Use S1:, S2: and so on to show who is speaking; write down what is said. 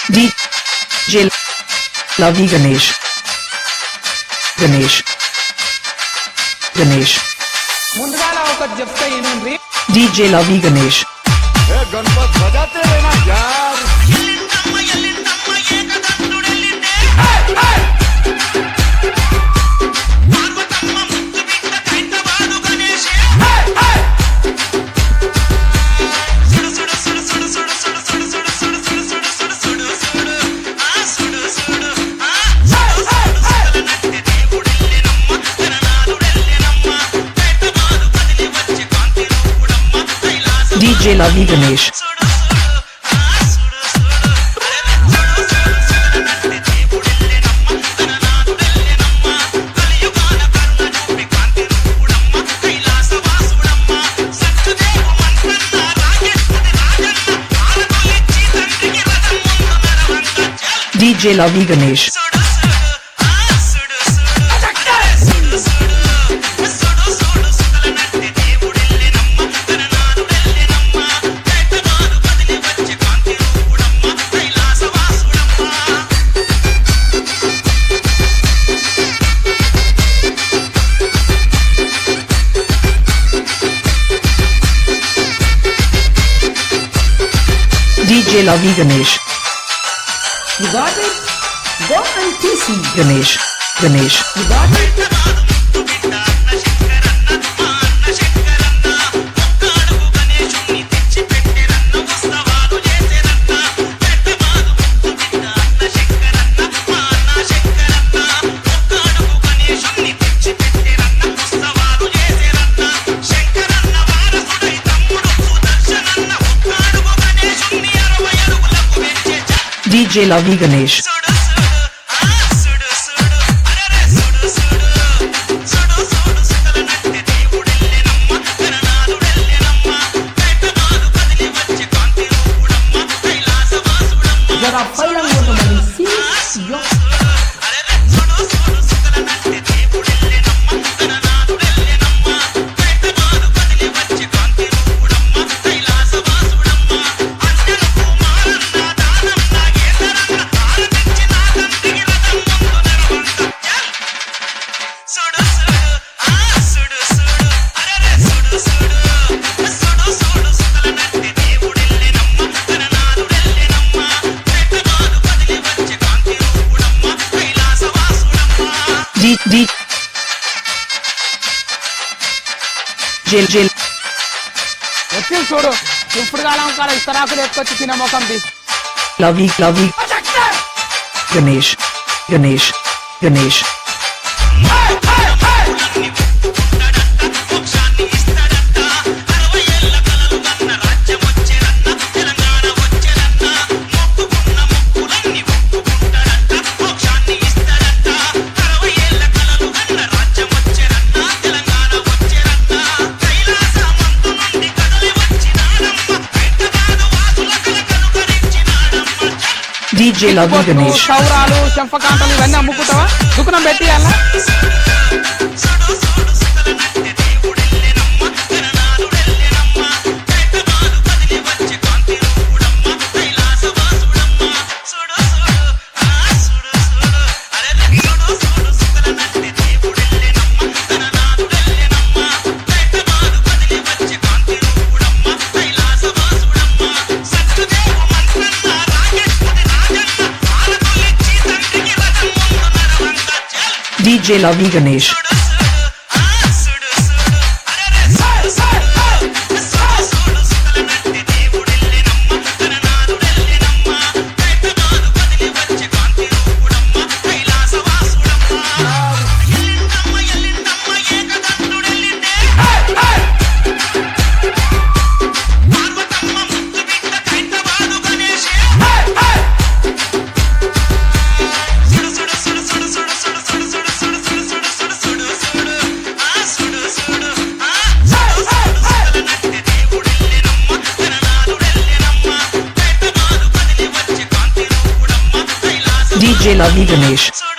S1: DJ Lavi Ganesh.
S2: ముందుగాల ఒకటి చెప్తే ఏనండి
S1: DJ Lavi Ganesh.
S3: गणपत बजाते रहना यार।
S1: DJ Lavi Ganesh. DJ Lavi Ganesh. DJ Lavi Ganesh.
S2: You got it? Go and kiss me.
S1: Ganesh.
S2: You got it?
S1: DJ Lavi Ganesh.
S2: जरा पलंग को तुम्हारी सीट यो
S1: DJ
S2: వచ్చి చూడు ఇప్పుడు కాలం కాల ఇస్తరాకులు ఎత్తుకొచ్చి తిన ముఖం తీ
S1: Lavi Ganesh. DJ Lavi Ganesh.
S2: సౌరాలు చెంపకాంతలు ఇవన్నీ అమ్ముకుంటావా దుకాణం పెట్టి అలా
S1: DJ Lavi Ganesh. DJ Lavi Ganesh.